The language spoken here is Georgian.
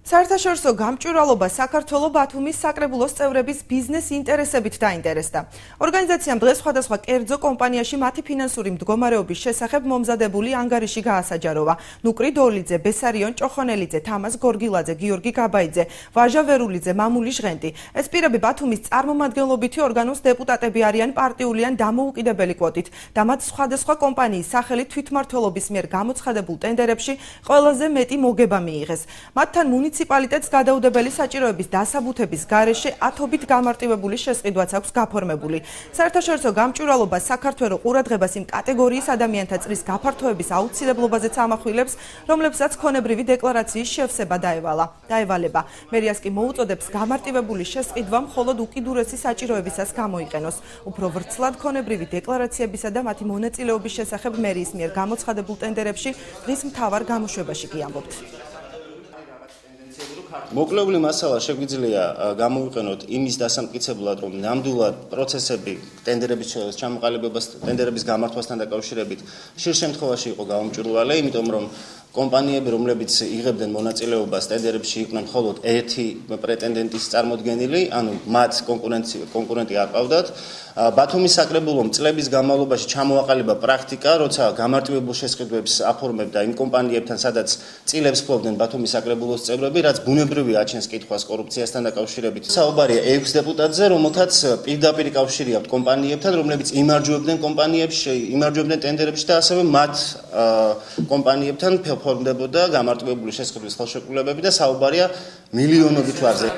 საერთაშორისო გამჭვირვალობა საქართველოს ბათუმის საკრებულოს წევრების ბიზნეს ინტერესებით დაინტერესდა. ორგანიზაციამ დღეს სხვადასხვა კერძო კომპანიაში მათი ფინანსური მდგომარეობის შესახებ მომზადებული ანგარიში გაასაჯაროვა. ნუკრი დოლიძე, ბესარიონ ჭოხონელიძე, თამას გორგილაძე, გიორგი გაბაიძე, ვაჟა ვერულიძე, მამული ჟღენტი. ეს პირები ბათუმის წარმომადგენლობითი ორგანოს დეპუტატები არიან პარტიული ან დამოუკიდებელი კვოტით და მათ სხვადასხვა კომპანიის სახელით თვითმმართველობის მიერ გამოცხადებულ ტენდერებში ყველაზე მეტი მოგება მიიღეს. მათთან მუნიციპალიტეტს გადაუდებელი საჭიროების დასაბუთების გარეშე ათობით გამარტივებული შესყიდვაც აქვს გაფორმებული. საერთაშორისო გამჭვირვალობა საქართველოს ყურადღებას იმ კატეგორიის ადამიანთა წრის გაფართოების აუცილებლობაზეც ამახვილებს, რომლებსაც ქონებრივი დეკლარაციის შევსება დაევალება. მერიას კი მოუწოდებს გამარტივებული შესყიდვა მხოლოდ უკიდურესი საჭიროებისას გამოიყენოს. უფრო ვრცლად ქონებრივი დეკლარაციებისა და მათი მონაწილეობის შესახებ მერიის მიერ გამოცხადებულ ტენდერებში დღის მთავარ გამოშვებაში კი ამბობთ. მოკლეული მასალა შეგვიძლია გამოვიყენოთ იმის დასამტკიცებლად, რომ ნამდვილად პროცესები ტენდერების ჩამოყალიბებას, ტენდერების გამართვასთან დაკავშირებით ხშირ შემთხვევაში იყო გამომჭვირვალე, იმიტომ რომ კომპანიები, რომლებიც იღებდნენ მონაწილეობას ტენდერებში, იყვნენ მხოლოდ ერთი პრეტენდენტის წარმოდგენილი, ანუ მათ კონკურენტი არ ყავდათ. ბათუმის საკრებულომ წლების განმავლობაში ჩამოაყალიბა პრაქტიკა, როცა გამარტივებულ შესყიდვებს აფორმებდა იმ კომპანიებთან, სადაც წილებს ფლობდნენ ბათუმის საკრებულოს წევრები, რაც ბუნებრივი აჩენს კითხვას კორუფციასთან დაკავშირებით. საუბარია 6 დეპუტატზე, რომელთაც პირდაპირ კავშირი აქვთ კომპანიებთან, რომლებიც იმარჯვებდნენ ტენდერებში და ასევე მათ კომპანიებთან ფორმდებოდა გამარტივებული შესყიდვის ხელშეკრულებები და საუბარია მილიონობით ლარზე.